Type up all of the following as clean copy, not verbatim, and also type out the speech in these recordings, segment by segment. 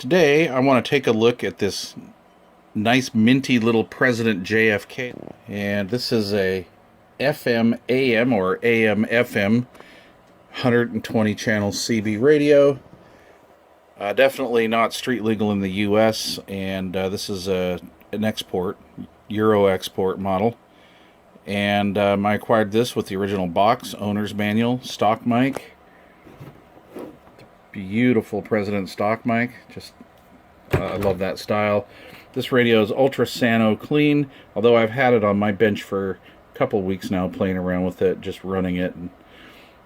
Today, I want to take a look at this nice minty little President JFK. And this is a FM AM or AM FM 120 channel CB radio. Definitely not street legal in the US, and this is an export, Euro export model. And I acquired this with the original box, owner's manual, stock mic. Beautiful President stock mic. Just I love that style. This radio is ultra sano clean, although I've had it on my bench for a couple weeks now, playing around with it, just running it and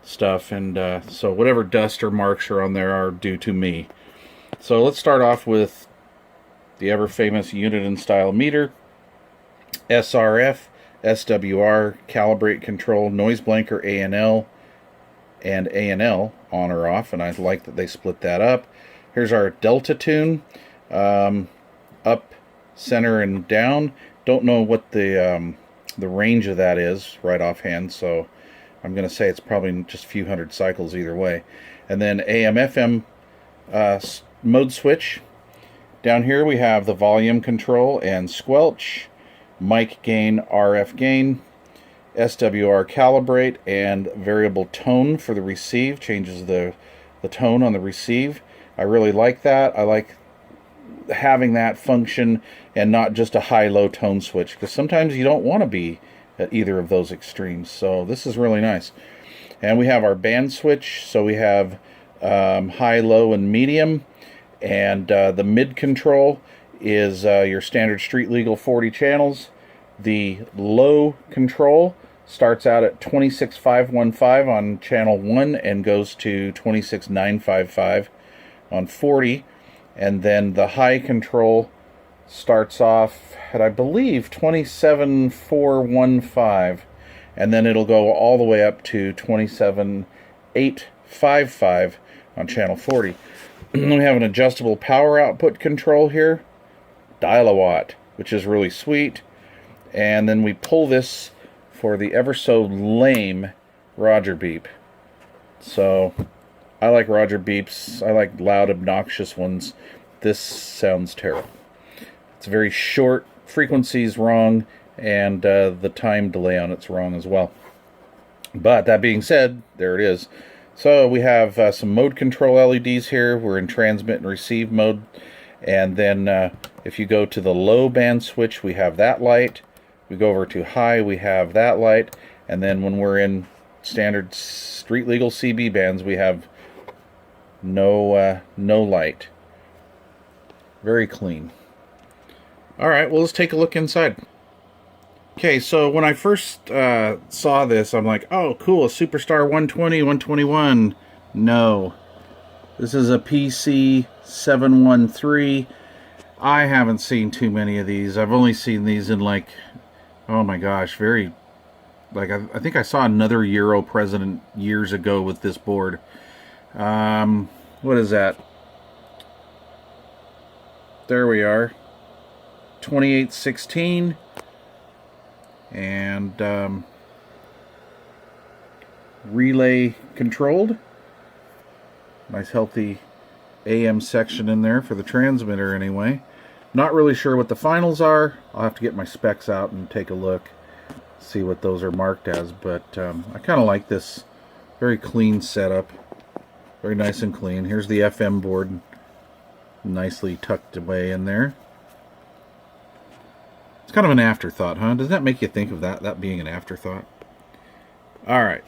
stuff, and so whatever dust or marks are on there are due to me. So let's start off with the ever famous unit and style meter, SRF, SWR, calibrate control, noise blanker ANL, and ANL on or off, and I like that they split that up. Here's our delta tune, up, center, and down. Don't know what the range of that is right offhand, so I'm going to say it's probably just a few hundred cycles either way. And then AM FM mode switch. Down here we have the volume control and squelch, mic gain, RF gain, SWR calibrate, and variable tone for the receive. Changes the tone on the receive. I really like that. I like having that function and not just a high-low tone switch, because sometimes you don't want to be at either of those extremes. So this is really nice. And we have our band switch. So we have high, low, and medium. And the mid control is your standard street legal 40 channels. The low control starts out at 26515 on channel 1 and goes to 26955 on 40. And then the high control starts off at, I believe, 27415, and then it'll go all the way up to 27855 on channel 40. We have an adjustable power output control here, dial-a-watt, which is really sweet. And then we pull this for the ever so lame Roger beep. So I like Roger beeps. I like loud, obnoxious ones. This sounds terrible. It's very short, frequency's wrong, and the time delay on it's wrong as well. But that being said, there it is. So we have some mode control LEDs here. We're in transmit and receive mode. And then if you go to the low band switch, we have that light. We go over to high, we have that light. And then when we're in standard street legal CB bands, we have no light. Very clean. Alright, well, let's take a look inside. Okay, so when I first saw this, I'm like, oh, cool, a Superstar 120, 121. No. This is a PC713. I haven't seen too many of these. I've only seen these in, like, oh my gosh, very... Like, I think I saw another Euro President years ago with this board. What is that? There we are. 2816. And relay controlled. Nice healthy AM section in there for the transmitter anyway. Not really sure what the finals are. I'll have to get my specs out and take a look, see what those are marked as, but I kind of like this very clean setup. Very nice and clean. Here's the FM board, nicely tucked away in there. It's kind of an afterthought, huh? Doesn't that make you think of that being an afterthought? Alright,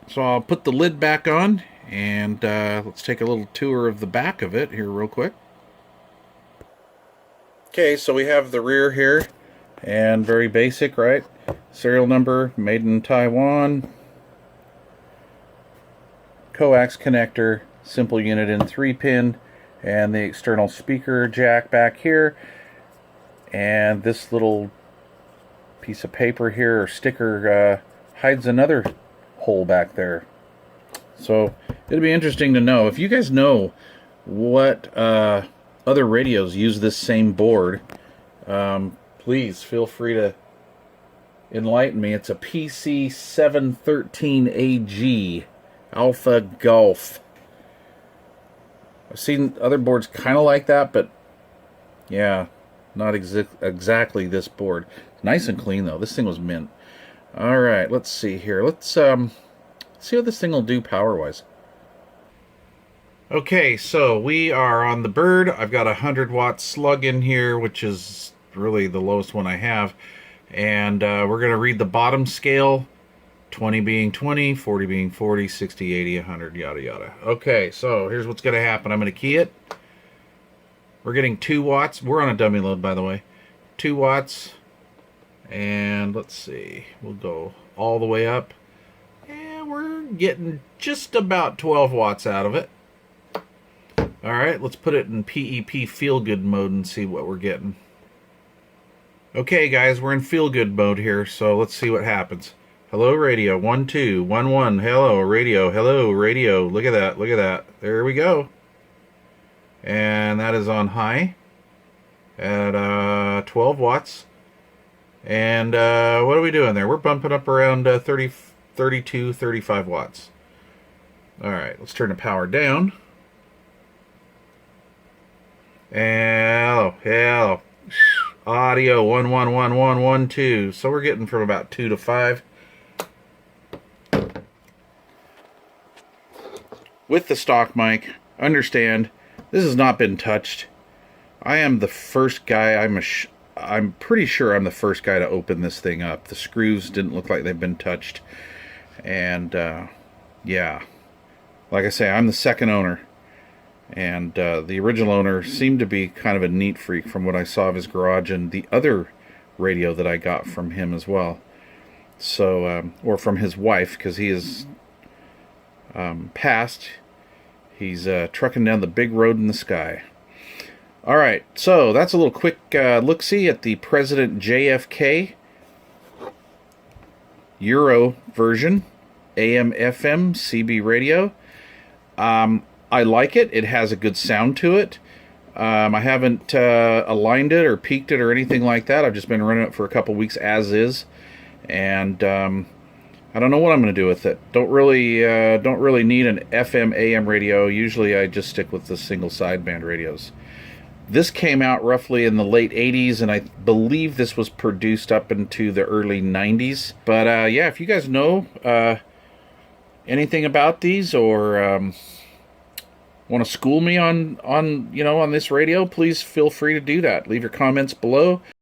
so I'll put the lid back on, and let's take a little tour of the back of it here real quick. Okay, so we have the rear here, and very basic, right? Serial number, made in Taiwan. Coax connector, simple unit in 3-pin, and the external speaker jack back here. And this little piece of paper here, or sticker, hides another hole back there. So it'll be interesting to know. If you guys know what other radios use this same board, please feel free to enlighten me. It's a PC713AG Alpha Golf. I've seen other boards kind of like that, but yeah, not exactly this board. Nice and clean though. This thing was mint. All right, let's see here. Let's see what this thing will do power-wise. Okay, so we are on the Bird. I've got a 100-watt slug in here, which is really the lowest one I have. And we're going to read the bottom scale, 20 being 20, 40 being 40, 60, 80, 100, yada, yada. Okay, so here's what's going to happen. I'm going to key it. We're getting 2 watts. We're on a dummy load, by the way. 2 watts. And let's see. We'll go all the way up. And we're getting just about 12 watts out of it. All right, let's put it in PEP feel good mode and see what we're getting. Okay, guys, we're in feel good mode here, so let's see what happens. Hello, radio. 1 2 1 1. Hello, radio. Hello, radio. Look at that. Look at that. There we go. And that is on high at 12 watts. And what are we doing there? We're bumping up around 30, 32, 35 watts. All right, let's turn the power down. Hello. Audio 1 1 1 1 1 2. So we're getting from about 2 to 5. With the stock mic, understand this has not been touched. I am the first guy. I'm pretty sure I'm the first guy to open this thing up. The screws didn't look like they've been touched, and yeah, like I say, I'm the second owner. And the original owner seemed to be kind of a neat freak from what I saw of his garage and the other radio that I got from him as well. So, or from his wife, because he is passed. He's trucking down the big road in the sky. All right, so that's a little quick look-see at the President JFK Euro version, AM/FM CB radio. I like it. It has a good sound to it. I haven't aligned it or peaked it or anything like that. I've just been running it for a couple weeks as is, and I don't know what I'm going to do with it. Don't really need an FM/AM radio. Usually, I just stick with the single sideband radios. This came out roughly in the late 80s, and I believe this was produced up into the early 90s. But yeah, if you guys know anything about these or want to school me on this radio, please feel free to do that. Leave your comments below.